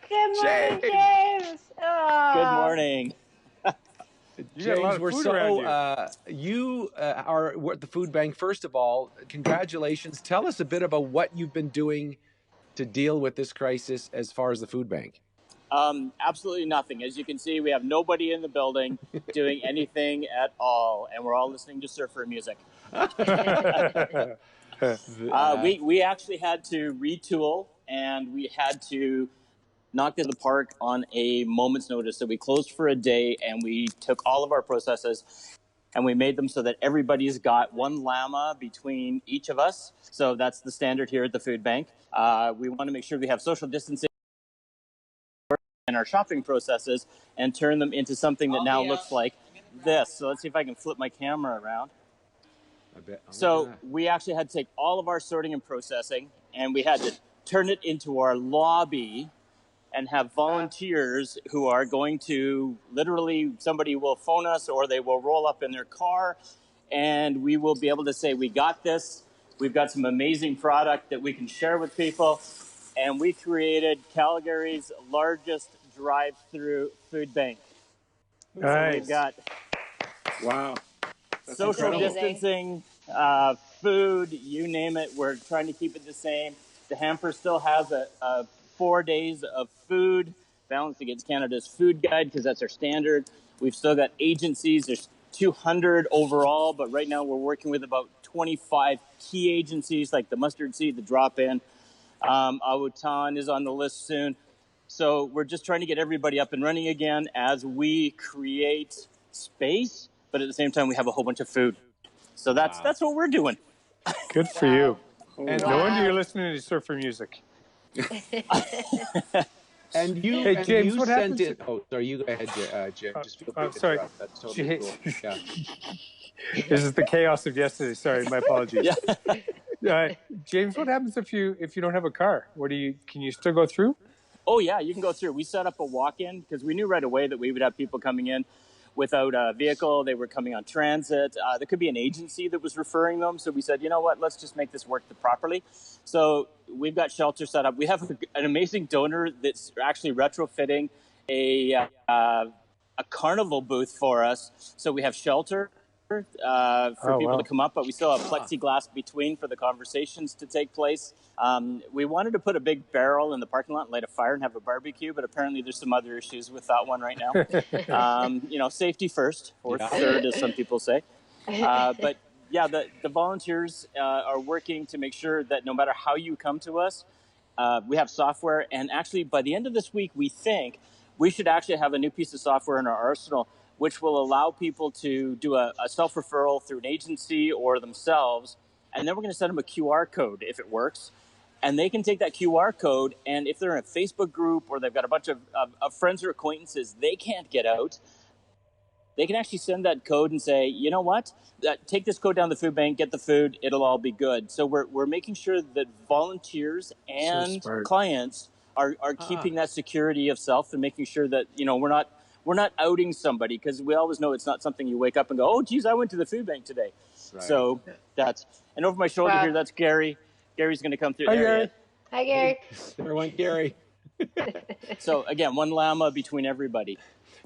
Good morning, James. Oh. Good morning. James, we're so you are at the food bank. First of all, congratulations. Tell us a bit about what you've been doing to deal with this crisis as far as the food bank. Absolutely nothing. As you can see, we have nobody in the building doing anything at all, and we're all listening to surfer music. We actually had to retool, and we had to knock in the park on a moment's notice. So we closed for a day, and we took all of our processes and we made them so that everybody's got one llama between each of us. So that's the standard here at the food bank. We want to make sure we have social distancing in our shopping processes and turn them into something that now looks like this. So let's see if I can flip my camera around. So we actually had to take all of our sorting and processing, and we had to turn it into our lobby and have volunteers who are going to literally, somebody will phone us or they will roll up in their car, and we will be able to say, we got this. We've got some amazing product that we can share with people. And we created Calgary's largest drive-through food bank. Nice. So we've got That's social incredible. distancing, food, you name it. We're trying to keep it the same. The hamper still has a 4 days of food balanced against Canada's food guide because that's our standard. We've still got agencies. There's 200 overall, but right now we're working with about 25 key agencies like the Mustard Seed, the Drop-In. Awutan is on the list soon. So we're just trying to get everybody up and running again as we create space, but at the same time we have a whole bunch of food. So that's what we're doing. Good for you. And No wonder you're listening to surfer music. And you, Hey, James, you what sent happens? in. Oh, sorry, you go ahead, Jim. Just feel free to sorry. interrupt. That's totally cool. Yeah. This is the chaos of yesterday. Sorry, my apologies. James, what happens if you don't have a car? Can you still go through? Oh yeah, you can go through. We set up a walk-in because we knew right away that we would have people coming in without a vehicle. They were coming on transit. There could be an agency that was referring them. So we said, you know what, let's just make this work properly. So we've got shelter set up. We have an amazing donor that's actually retrofitting a carnival booth for us. So we have shelter for people to come up, but we still have plexiglass between for the conversations to take place. We wanted to put a big barrel in the parking lot and light a fire and have a barbecue, but apparently there's some other issues with that one right now. Safety first, or third, as some people say. But yeah, the volunteers are working to make sure that no matter how you come to us, we have software. And actually, by the end of this week, we think we should actually have a new piece of software in our arsenal, which will allow people to do a self-referral through an agency or themselves. And then we're going to send them a QR code if it works. And they can take that QR code, and if they're in a Facebook group or they've got a bunch of friends or acquaintances they can't get out, they can actually send that code and say, you know what, take this code down to the food bank, get the food, it'll all be good. So we're making sure that volunteers and clients are keeping that security of self and making sure that, we're not outing somebody, because we always know it's not something you wake up and go, oh, geez, I went to the food bank today. Right. So and over my shoulder here, that's Gary. Gary's going to come through. Hi, Gary. Hi, Gary. There went Gary. So again, one llama between everybody.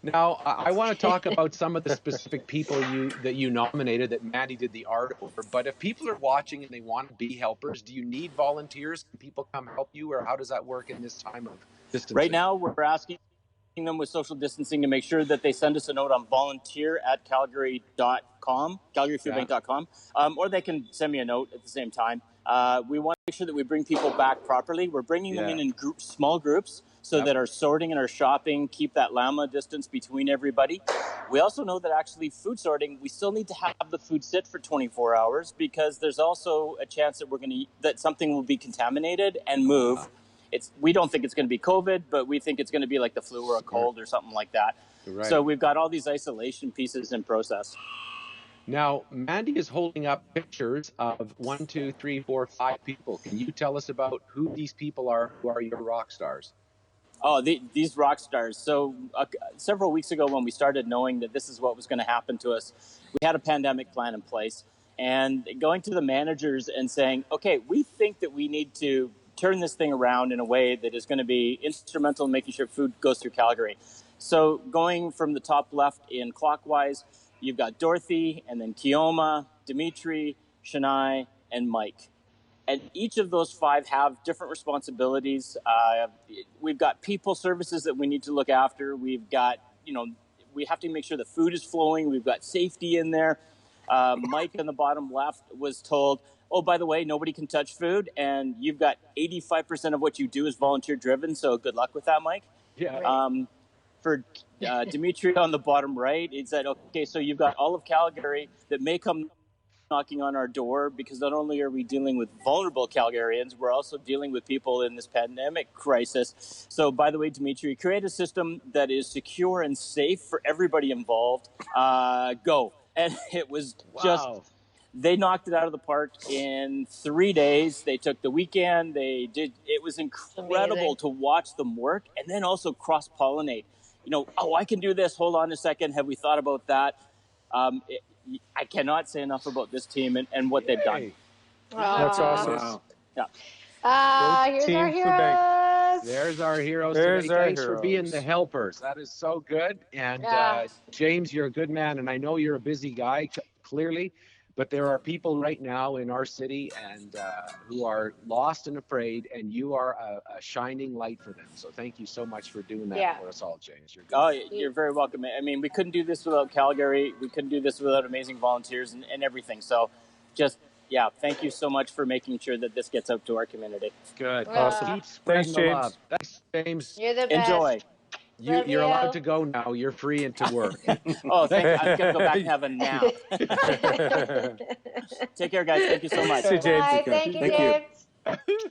Now, I want to talk about some of the specific people that you nominated that Maddie did the art over. But if people are watching and they want to be helpers, do you need volunteers? Can people come help you, or how does that work in this time of distancing? Right now, we're asking them with social distancing to make sure that they send us a note on volunteer@calgary.com, calgaryfoodbank.com, or they can send me a note at the same time. We want to make sure that we bring people back properly. We're bringing them in small groups so that our sorting and our shopping keep that llama distance between everybody. We also know that actually food sorting, we still need to have the food sit for 24 hours because there's also a chance that that something will be contaminated and move. We don't think it's going to be COVID, but we think it's going to be like the flu or a cold or something like that. Right. So we've got all these isolation pieces in process. Now, Mandy is holding up pictures of 1, 2, 3, 4, 5 people. Can you tell us about who these people are, who are your rock stars? Oh, these rock stars. So several weeks ago when we started knowing that this is what was going to happen to us, we had a pandemic plan in place. And going to the managers and saying, okay, we think that we need to turn this thing around in a way that is going to be instrumental in making sure food goes through Calgary. So going from the top left in clockwise, you've got Dorothy, and then Kioma, Dimitri, Shania, and Mike. And each of those 5 have different responsibilities. We've got people services that we need to look after. We've got, we have to make sure the food is flowing. We've got safety in there. Mike on the bottom left was told, oh, by the way, nobody can touch food. And you've got 85% of what you do is volunteer driven. So good luck with that, Mike. Yeah. For Dimitri on the bottom right, he said, okay, so you've got all of Calgary that may come knocking on our door, because not only are we dealing with vulnerable Calgarians, we're also dealing with people in this pandemic crisis. So, by the way, Dimitri, create a system that is secure and safe for everybody involved. Go. And it was just, they knocked it out of the park in 3 days. They took the weekend. It was incredible to watch them work, and then also cross-pollinate. I can do this. Hold on a second. Have we thought about that? I cannot say enough about this team and what they've done. That's awesome. Wow. Yeah. Here's Team our Food heroes. Bank. There's our heroes There's today. our Thanks for being heroes. the helpers. That is so good. And James, you're a good man, and I know you're a busy guy, clearly, but there are people right now in our city and who are lost and afraid, and you are a shining light for them. So thank you so much for doing that for us all, James. You're good. Oh, you're very welcome. I mean, we couldn't do this without Calgary. We couldn't do this without amazing volunteers and everything. So just, thank you so much for making sure that this gets out to our community. Good. Awesome. Keep spreading Thanks, the James. love. Thanks, James. You're the best. Enjoy. You're allowed to go now. You're free and to work. Oh, I'm going to go back and have a nap. Take care, guys. Thank you so much. See you, James. Bye. Thank you, James.